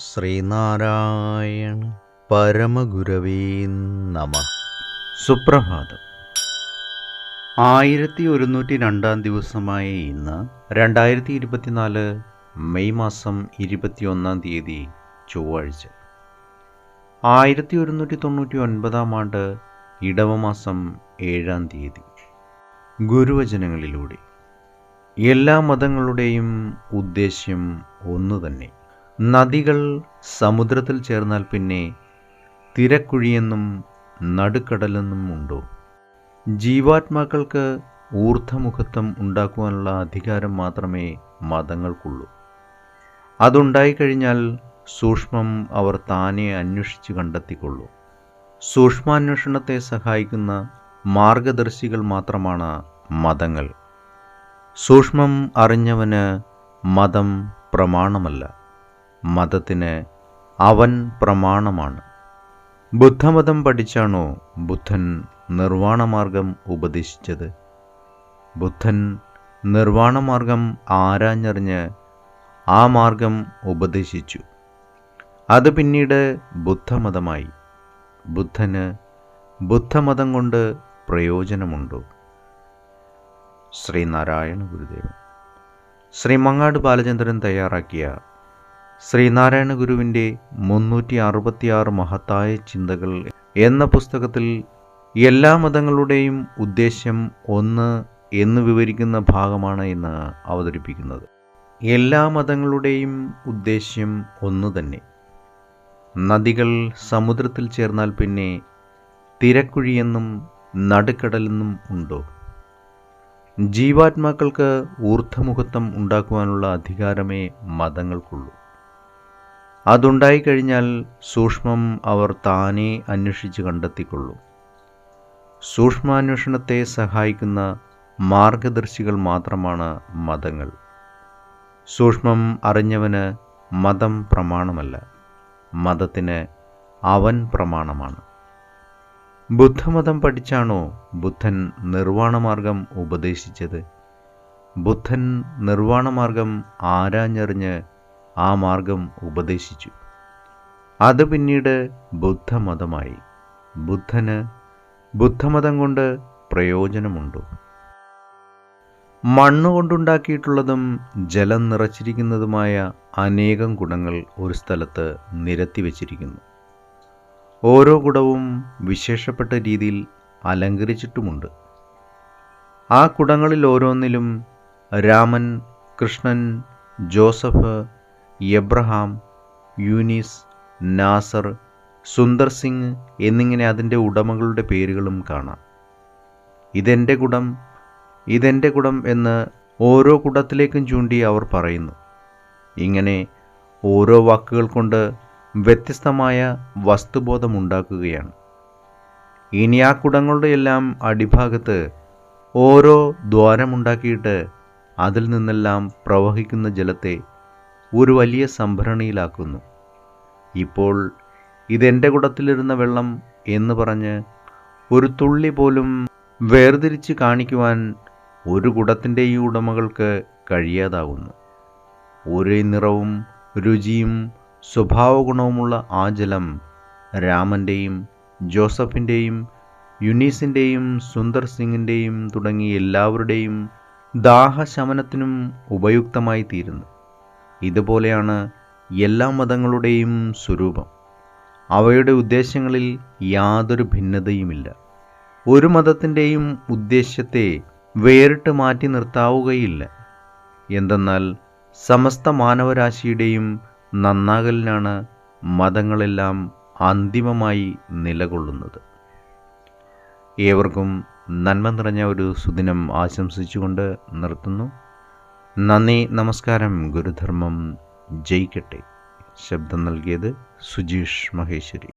ശ്രീനാരായണ പരമഗുരവേ നമഃ. സുപ്രഭാതം. 1102 ദിവസമായ ഇന്ന് 2024 മെയ് മാസം 21 ചൊവ്വാഴ്ച. 1199 ആണ്ട് ഇടവമാസം 7 ഗുരുവചനങ്ങളിലൂടെ എല്ലാ മതങ്ങളുടെയും ഉദ്ദേശ്യം ഒന്നു തന്നെ. നദികൾ സമുദ്രത്തിൽ ചേർന്നാൽ പിന്നെ തിരക്കുഴിയെന്നും നടുക്കടലെന്നും ഉണ്ടോ? ജീവാത്മാക്കൾക്ക് ഊർധ്വമുഖത്വം ഉണ്ടാക്കുവാനുള്ള അധികാരം മാത്രമേ മതങ്ങൾക്കുള്ളൂ. അതുണ്ടായിക്കഴിഞ്ഞാൽ സൂക്ഷ്മം അവർ താനെ അന്വേഷിച്ച് കണ്ടെത്തിക്കൊള്ളൂ. സൂക്ഷ്മാന്വേഷണത്തെ സഹായിക്കുന്ന മാർഗദർശികൾ മാത്രമാണ് മതങ്ങൾ. സൂക്ഷ്മം അറിഞ്ഞവന് മതം പ്രമാണമല്ല, മതത്തിന് അവൻ പ്രമാണമാണ്. ബുദ്ധമതം പഠിച്ചാണോ ബുദ്ധൻ നിർവാണമാർഗം ഉപദേശിച്ചത്? ബുദ്ധൻ നിർവാണമാർഗം ആരാഞ്ഞറിഞ്ഞ് ആ മാർഗം ഉപദേശിച്ചു. അത് പിന്നീട് ബുദ്ധമതമായി. ബുദ്ധന് ബുദ്ധമതം കൊണ്ട് പ്രയോജനമുണ്ടോ? ശ്രീനാരായണ ഗുരുദേവൻ. ശ്രീ മങ്ങാട് ബാലചന്ദ്രൻ തയ്യാറാക്കിയ ശ്രീനാരായണ ഗുരുവിൻ്റെ 366 മഹത്തായ ചിന്തകൾ എന്ന പുസ്തകത്തിൽ എല്ലാ മതങ്ങളുടെയും ഉദ്ദേശ്യം ഒന്ന് എന്ന് വിവരിക്കുന്ന ഭാഗമാണ് ഇന്ന് അവതരിപ്പിക്കുന്നത്. എല്ലാ മതങ്ങളുടെയും ഉദ്ദേശ്യം ഒന്നു തന്നെ. നദികൾ സമുദ്രത്തിൽ ചേർന്നാൽ പിന്നെ തിരക്കുഴിയെന്നും നടുക്കടലെന്നും ഉണ്ടോ? ജീവാത്മാക്കൾക്ക് ഊർധ്വമുഖത്വം ഉണ്ടാക്കുവാനുള്ള അധികാരമേ മതങ്ങൾക്കുള്ളൂ. അതുണ്ടായിക്കഴിഞ്ഞാൽ സൂക്ഷ്മം അവർ താനെ അന്വേഷിച്ച് കണ്ടെത്തിക്കൊള്ളൂ. സൂക്ഷ്മാന്വേഷണത്തെ സഹായിക്കുന്ന മാർഗദർശികൾ മാത്രമാണ് മതങ്ങൾ. സൂക്ഷ്മം അറിഞ്ഞവന് മതം പ്രമാണമല്ല, മതത്തിന് അവൻ പ്രമാണമാണ്. ബുദ്ധമതം പഠിച്ചാണോ ബുദ്ധൻ നിർവാണമാർഗം ഉപദേശിച്ചത്? ബുദ്ധൻ നിർവാണമാർഗം ആരാഞ്ഞറിഞ്ഞ് ആ മാർഗം ഉപദേശിച്ചു. അത് പിന്നീട് ബുദ്ധമതമായി. ബുദ്ധന് ബുദ്ധമതം കൊണ്ട് പ്രയോജനമുണ്ടോ? മണ്ണുകൊണ്ടുണ്ടാക്കിയിട്ടുള്ളതും ജലം നിറച്ചിരിക്കുന്നതുമായ അനേകം കുടങ്ങൾ ഒരു സ്ഥലത്ത് നിരത്തി വച്ചിരിക്കുന്നു. ഓരോ കുടവും വിശേഷപ്പെട്ട രീതിയിൽ അലങ്കരിച്ചിട്ടുമുണ്ട്. ആ കുടങ്ങളിൽ ഓരോന്നിലും രാമൻ, കൃഷ്ണൻ, ജോസഫ്, എബ്രഹാം, യൂനിസ്, നാസർ, സുന്ദർ സിംഗ് എന്നിങ്ങനെ അതിൻ്റെ ഉടമകളുടെ പേരുകളും കാണാം. ഇതെൻ്റെ കുടം, ഇതെൻ്റെ കുടം എന്ന് ഓരോ കുടത്തിലേക്കും ചൂണ്ടി അവർ പറയുന്നു. ഇങ്ങനെ ഓരോ വാക്കുകൾ കൊണ്ട് വ്യത്യസ്തമായ വസ്തുബോധമുണ്ടാക്കുകയാണ്. ഇനി ആ കുടങ്ങളുടെ എല്ലാം അടിഭാഗത്ത് ഓരോ ദ്വാരമുണ്ടാക്കിയിട്ട് അതിൽ നിന്നെല്ലാം പ്രവഹിക്കുന്ന ജലത്തെ ഒരു വലിയ സംഭരണിയിലാക്കുന്നു. ഇപ്പോൾ ഇതെൻ്റെ കുടത്തിലിരുന്ന വെള്ളം എന്ന് പറഞ്ഞ് ഒരു തുള്ളി പോലും വേർതിരിച്ച് കാണിക്കുവാൻ ഒരു കുടത്തിൻ്റെയും ഉടമകൾക്ക് കഴിയാതാകുന്നു. ഒരേ നിറവും രുചിയും സ്വഭാവഗുണവുമുള്ള ആ ജലം രാമൻ്റെയും ജോസഫിൻ്റെയും യുനീസിൻ്റെയും സുന്ദർ സിംഗിൻ്റെയും തുടങ്ങി എല്ലാവരുടെയും ദാഹശമനത്തിനും ഉപയുക്തമായി തീരുന്നു. ഇതുപോലെയാണ് എല്ലാ മതങ്ങളുടെയും സ്വരൂപം. അവയുടെ ഉദ്ദേശ്യങ്ങളിൽ യാതൊരു ഭിന്നതയുമില്ല. ഒരു മതത്തിൻ്റെയും ഉദ്ദേശ്യത്തെ വേറിട്ട് മാറ്റി നിർത്താവുകയില്ല. എന്തെന്നാൽ സമസ്ത മാനവരാശിയുടെയും നന്നാകലിനാണ് മതങ്ങളെല്ലാം അന്തിമമായി നിലകൊള്ളുന്നത്. ഏവർക്കും നന്മ നിറഞ്ഞ ഒരു സുദിനം ആശംസിച്ചുകൊണ്ട് നിർത്തുന്നു. നന്ദി, നമസ്കാരം. ഗുരുധർമ്മം ജയിക്കട്ടെ. ശബ്ദം നൽകിയത് സുജീഷ് മഹേശ്വരി.